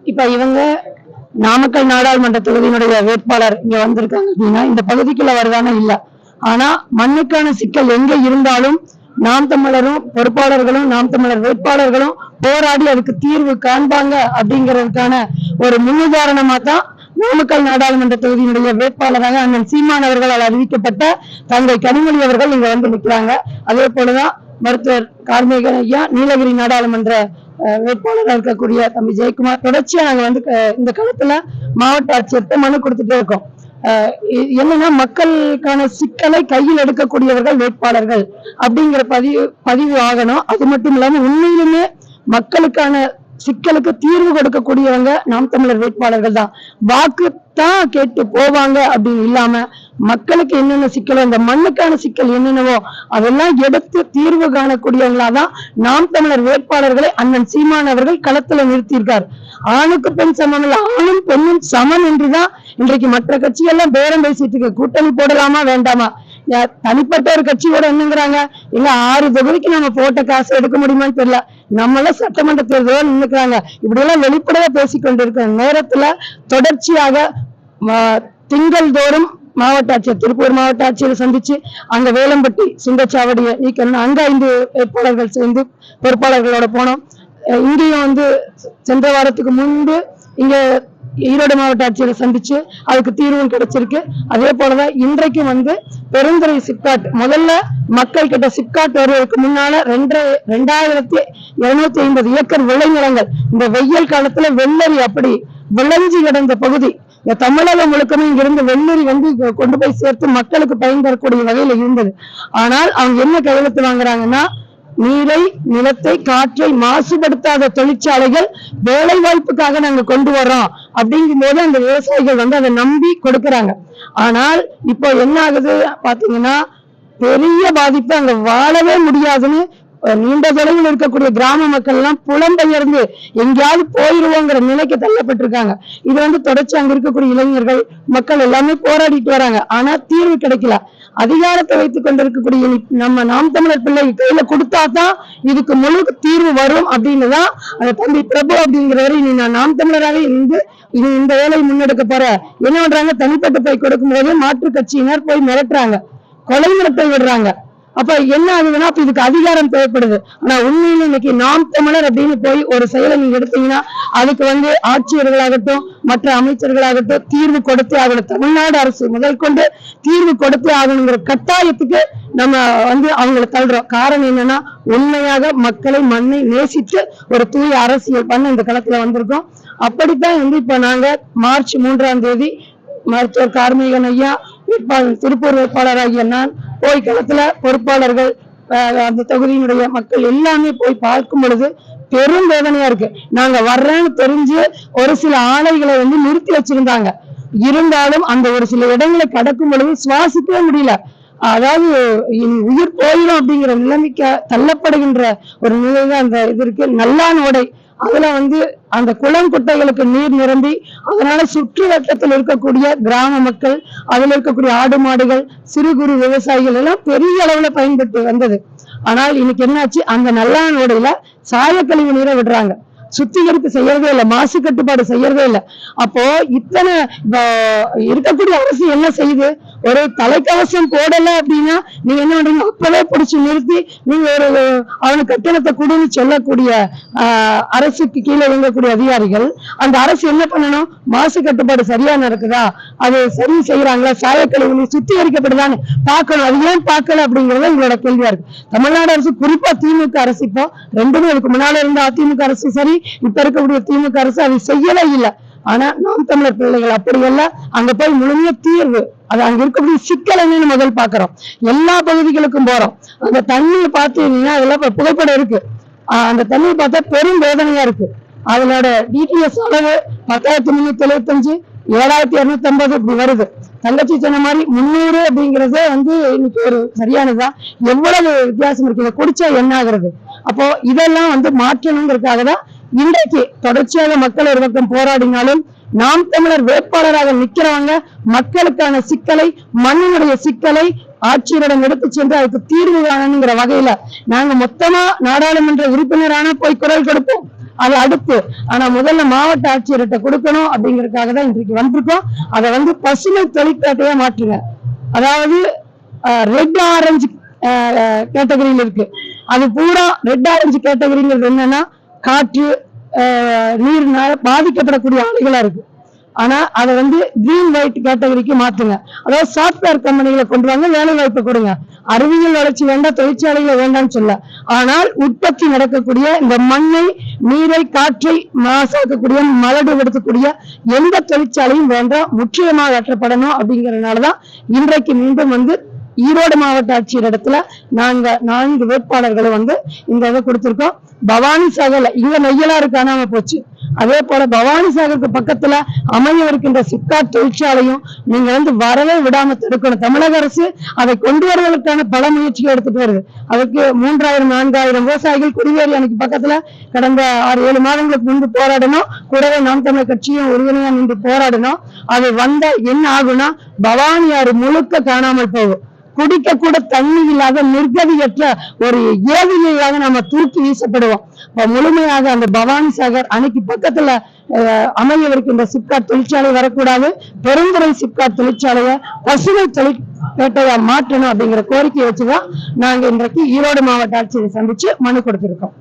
இப்ப இவங்க நாமக்கல் நாடாளுமன்ற தொகுதியினுடைய வேட்பாளர் இங்க வந்திருக்காங்க அப்படின்னா இந்த பகுதிக்குள்ள வருதானே இல்ல. ஆனா மண்ணுக்கான சிக்கல் எங்க இருந்தாலும் நாம் தமிழரும் பொறுப்பாளர்களும் நாம் தமிழர் வேட்பாளர்களும் போராடி அதுக்கு தீர்வு காண்பாங்க அப்படிங்கிறதுக்கான ஒரு முன்னுதாரணமா தான் நாமக்கல் நாடாளுமன்ற தொகுதியினுடைய வேட்பாளராக அண்ணன் சீமான் அவர்களால் அறிவிக்கப்பட்ட தங்கை கனிமொழி அவர்கள் இங்க வந்து நிற்கிறாங்க. அதே போலதான் மருத்துவர் கார்மேகன் ஐயா நீலகிரி நாடாளுமன்ற வேட்பாளராக இருக்கக்கூடிய தம்பி ஜெயக்குமார் தொடர்ச்சியா நாங்க வந்து இந்த களத்துல மாவட்ட ஆட்சியர்கிட்ட மனு கொடுத்துட்டே இருக்கோம். என்னன்னா மக்களுக்கான சிக்கலை கையில் எடுக்கக்கூடியவர்கள் வேட்பாளர்கள் அப்படிங்கிற பதிவு ஆகணும். அது மட்டும் இல்லாம உண்மையிலுமே மக்களுக்கான சிக்கலுக்கு தீர்வு கொடுக்கக்கூடியவங்க நாம் தமிழர் வேட்பாளர்கள் தான். வாக்கு தான் கேட்டு போவாங்க அப்படின்னு இல்லாம மக்களுக்கு என்னென்ன சிக்கலோ இந்த மண்ணுக்கான சிக்கல் என்னென்னவோ அதெல்லாம் எடுத்து தீர்வு காணக்கூடியவங்களாதான் நாம் தமிழர் வேட்பாளர்களை அண்ணன் சீமான் அவர்கள் களத்துல நிறுத்தியிருக்கார். ஆணுக்கு பெண் சமம் இல்ல, ஆணும் பெண்ணும் சமம் என்றுதான் இன்றைக்கு மற்ற கட்சிகள்லாம் பேரம் பேசிட்டு இருக்கு. கூட்டணி போடலாமா வேண்டாமா? தனிப்பட்ட ஒரு கட்சியோட என்னங்கிறாங்க, இல்ல 6 தொகுதிக்கு நம்ம போட்ட காசு எடுக்க முடியுமான்னு தெரியல, நம்மள சட்டமன்ற தேர்தல் நின்னுக்கிறாங்க. இப்படி எல்லாம் வெளிப்படையா பேசிக்கொண்டிருக்கிற நேரத்துல தொடர்ச்சியாக திங்கள் தோறும் மாவட்ட ஆட்சியர் திருப்பூர் மாவட்ட ஆட்சியரை சந்திச்சு அங்க வேலம்பட்டி சுங்கச்சாவடியை நீக்கணும், அங்க 5 வேட்பாளர்கள் சேர்ந்து பொறுப்பாளர்களோட போனோம். இங்கேயும் வந்து சென்ற வாரத்துக்கு முன்பு இங்க ஈரோடு மாவட்ட ஆட்சியரை சந்திச்சு அதுக்கு தீர்வும் கிடைச்சிருக்கு. அதே போலதான் இன்றைக்கும் வந்து பெருந்துறை சிப்காட் முதல்ல மக்கள் கிட்ட சிப்காட் வருவதற்கு முன்னால 2250 ஏக்கர் விளைநிலங்கள் இந்த வெயில் காலத்துல வெள்ளரி அப்படி விளைஞ்சு கிடந்த பகுதி தமிழகம் முழுக்கமே இங்கிருந்து வெள்ளரி வந்து கொண்டு போய் சேர்த்து மக்களுக்கு பயன் தரக்கூடிய வகையில இருந்தது. ஆனால் அவங்க என்ன கையெழுத்து வாங்குறாங்கன்னா, நீரை நிலத்தை காற்றை மாசுபடுத்தாத தொழிற்சாலைகள் வேலை வாய்ப்புக்காக நாங்க கொண்டு வர்றோம் அப்படிங்கும் போது அந்த விவசாயிகள் வந்து அதை நம்பி கொடுக்கறாங்க. ஆனால் இப்போ என்ன ஆகுது பாத்தீங்கன்னா, பெரிய பாதிப்பு, அங்க வாழவே முடியாதுன்னு நீண்ட தொலைவில் இருக்கக்கூடிய கிராம மக்கள் எல்லாம் புலம்பெயர்ந்து எங்கேயாவது போயிருவோங்கிற நிலைக்கு தள்ளப்பட்டிருக்காங்க. இது வந்து தொடர்ச்சி அங்க இருக்கக்கூடிய இளைஞர்கள் மக்கள் எல்லாமே போராடிட்டு வராங்க. ஆனா தீர்வு கிடைக்கல. அதிகாரத்தை வைத்துக் கொண்டிருக்கக்கூடிய நம்ம நாம் தமிழர் பிள்ளை கையில கொடுத்தாதான் இதுக்கு முழு தீர்வு வரும் அப்படின்னுதான் அந்த தம்பி பிரபு அப்படிங்கிறவரை நீ நான் நாம் தமிழராக இருந்து இந்த வேலையை முன்னெடுக்க போற என்ன பண்றாங்க, தனிப்பட்ட போய் கொடுக்கும் போது மாற்று கட்சியினர் போய் மிரட்டுறாங்க, கொலை மிரட்டை விடுறாங்க. அப்ப என்ன ஆகுதுன்னா, அப்ப இதுக்கு அதிகாரம் தேவைப்படுது. ஆனா உண்மையில இன்னைக்கு நாம் தமிழர் அப்படின்னு போய் ஒரு செயலை நீங்க எடுத்தீங்கன்னா அதுக்கு வந்து ஆட்சியர்களாகட்டும் மற்ற அமைச்சர்களாகட்டும் தீர்வு கொடுத்தே ஆகணும். தமிழ்நாடு அரசு முதல் கொண்டு தீர்வு கொடுத்தே ஆகணுங்கிற கட்டாயத்துக்கு நம்ம வந்து அவங்களை தள்ளுறோம். காரணம் என்னன்னா, உண்மையாக மக்களை மண்ணை நேசித்து ஒரு தூய அரசியல் பண்ண இந்த களத்துல வந்திருக்கோம். அப்படித்தான் வந்து இப்ப நாங்க மார்ச் 3ஆம் தேதி மருத்துவர் கார்மேகன் ஐயா வேட்பாளர் திருப்பூர் வேட்பாளராகிய நான் போய் களத்துல பொறுப்பாளர்கள் அந்த தொகுதியினுடைய மக்கள் எல்லாமே போய் பார்க்கும் பொழுது பெரும் வேதனையா இருக்கு. நாங்க வர்றேன்னு தெரிஞ்சு ஒரு சில ஆலைகளை வந்து நிறுத்தி வச்சிருந்தாங்க. இருந்தாலும் அந்த ஒரு சில இடங்களை கடக்கும் பொழுது சுவாசிக்கவே முடியல. அதாவது உயிர் போயிடும் அப்படிங்கிற நிலைமைக்கு தள்ளப்படுகின்ற ஒரு நிலைதான் அந்த இது இருக்கு. நல்லான் ஓடை அதுல வந்து அந்த குளம் குட்டைகளுக்கு நீர் நிரம்பி அதனால சுற்று வட்டத்தில் இருக்கக்கூடிய கிராம மக்கள், அதுல இருக்கக்கூடிய ஆடு மாடுகள், சிறு குறு விவசாயிகள் எல்லாம் பெரிய அளவுல பயன்பட்டு வந்தது. ஆனால் இன்னைக்கு என்னாச்சு, அந்த நல்லான் ஓடையில சாயக்கழிவு நீரை விடுறாங்க, சுத்திகரிப்பு செய்யறதே இல்லை, மாசு கட்டுப்பாடு செய்யறதே இல்லை. அப்போ இத்தனை இருக்கக்கூடிய அரசு என்ன செய்யுது, ஒரு தலைக்கவசம் போடல அப்படின்னா நீங்க என்ன பண்றீங்க, அப்பவே பிடிச்சு நிறுத்தி நீங்க ஒரு அவனுக்கு கட்டணத்தை கொடுன்னு சொல்லக்கூடிய அரசுக்கு கீழே இயங்கக்கூடிய அதிகாரிகள் அந்த அரசு என்ன பண்ணணும், மாசு கட்டுப்பாடு சரியா நடக்குதா, அது சரி செய்யறாங்களா, சாயக்கழிவு சுத்திகரிக்கப்படுதான்னு பார்க்கணும். அது ஏன் பார்க்கல அப்படிங்கறது எங்களோட கேள்வியா இருக்கு. தமிழ்நாடு அரசு குறிப்பா திமுக அரசு இப்போ ரெண்டுமே இதுக்கு முன்னால இருந்த அதிமுக அரசு சரி இப்ப இருக்கக்கூடிய திமுக அரசு அதை செய்யவே இல்லை. ஆனா நாம் தமிழர் பிள்ளைகள் அப்படி எல்லாம் அங்க போய் முழுமைய தீர்வு, அது அங்க இருக்கக்கூடிய சிக்கல் என்னன்னு முதல் பாக்குறோம். எல்லா பகுதிகளுக்கும் போறோம். அந்த தண்ணியை பார்த்தீங்கன்னா அதெல்லாம் புகைப்படம் இருக்கு. அந்த தண்ணியை பார்த்தா பெரும் வேதனையா இருக்கு. அதனோட டிடிஎஸ் அளவு 10,375 7,250 இப்படி வருது. தங்கச்சி சொன்ன மாதிரி 300 அப்படிங்கறதே வந்து இன்னைக்கு ஒரு சரியானதுதான். எவ்வளவு வித்தியாசம் இருக்கு, இதை குடிச்சா என்ன ஆகுறது? அப்போ இதெல்லாம் வந்து மாற்றணுங்கிறதுக்காக தான் இன்றைக்கு தொடர்ச்சியாக மக்கள் ஒரு பக்கம் போராடினாலும் நாம் தமிழர் வேட்பாளராக நிக்கிறவங்க மக்களுக்கான சிக்கலை, மண்ணினுடைய சிக்கலை ஆட்சியரிடம் எடுத்து சென்று அதுக்கு தீர்வு காணணுங்கிற வகையில நாங்க மொத்தமா நாடாளுமன்ற உறுப்பினரான போய் குரல் கொடுப்போம், அது அடுத்து. ஆனா முதல்ல மாவட்ட ஆட்சியர்கிட்ட கொடுக்கணும் அப்படிங்கறதுக்காக தான் இன்றைக்கு வந்திருக்கோம். அதை வந்து பசுமை தொழிற்சாலையா மாற்றுங்க. அதாவது ரெட் ஆரஞ்சு கேட்டகரியில் இருக்கு. அது பூரா ரெட் ஆரஞ்சு கேட்டகரிங்கிறது என்னன்னா காற்று நீர்னால பாதிக்கப்படக்கூடிய ஆலைகளா இருக்கு. ஆனா அதை வந்து கிரீன் ஒயிட் கேட்டகரிக்கு மாத்துங்க. அதாவது சாப்ட்வேர் கம்பெனிகளை கொண்டு வாங்க, வேலை வாய்ப்பு கொடுங்க. அறிவியல் வளர்ச்சி வேண்டாம், தொழிற்சாலைகளை வேண்டாம்னு சொல்ல, ஆனால் உற்பத்தி நடக்கக்கூடிய இந்த மண்ணை, நீரை, காற்றை மாசாக்கக்கூடிய, மலடுபடுத்தக்கூடிய எந்த தொழிற்சாலையும் வேண்டாம், முற்றிலுமாக அற்றப்படணும். அப்படிங்கறதுனாலதான் இன்றைக்கு மீண்டும் வந்து ஈரோடு மாவட்ட ஆட்சியர் இடத்துல நாங்க 4 வேட்பாளர்களை வந்து இந்த இதை கொடுத்திருக்கோம். பவானி சாகர்ல இங்க நெய்யலாறு காணாம போச்சு. அதே போல பவானி சாகருக்கு பக்கத்துல அமைய இருக்கின்ற சிப்காட் தொழிற்சாலையும் நீங்க வந்து வரவே விடாம தடுக்கணும். தமிழக அரசு அதை கொண்டு வருவதற்கான பல முயற்சிகள் எடுத்துட்டு வருது. அதுக்கு 3000-4000 விவசாயிகள் குடிவேரி அணைக்கு பக்கத்துல கடந்த 6-7 மாதங்களுக்கு முன்பு போராடணும். கூடவே நாம் தமிழர் கட்சியும் ஒருங்கிணையா நின்று போராடணும். அது வந்தா என்ன ஆகும்னா பவானி ஆறு முழுக்க காணாமல் போகும். குடிக்க கூட தண்ணி இல்லாத நிர்கதியற்ற ஒரு ஏவியாக நம்ம தூக்கி வீசப்படுவோம். முழுமையாக அந்த பவானி சாகர் அணைக்கு பக்கத்துல அமையவிருக்கின்ற சிப்காட் தொழிற்சாலை வரக்கூடாது. பெருந்துறை சிப்காட் தொழிற்சாலையை பசுமை தொழிற்பேட்டையா மாற்றணும் அப்படிங்கிற கோரிக்கையை வச்சுதான் நாங்க இன்றைக்கு ஈரோடு மாவட்ட ஆட்சியரை சந்திச்சு மனு கொடுத்திருக்கோம்.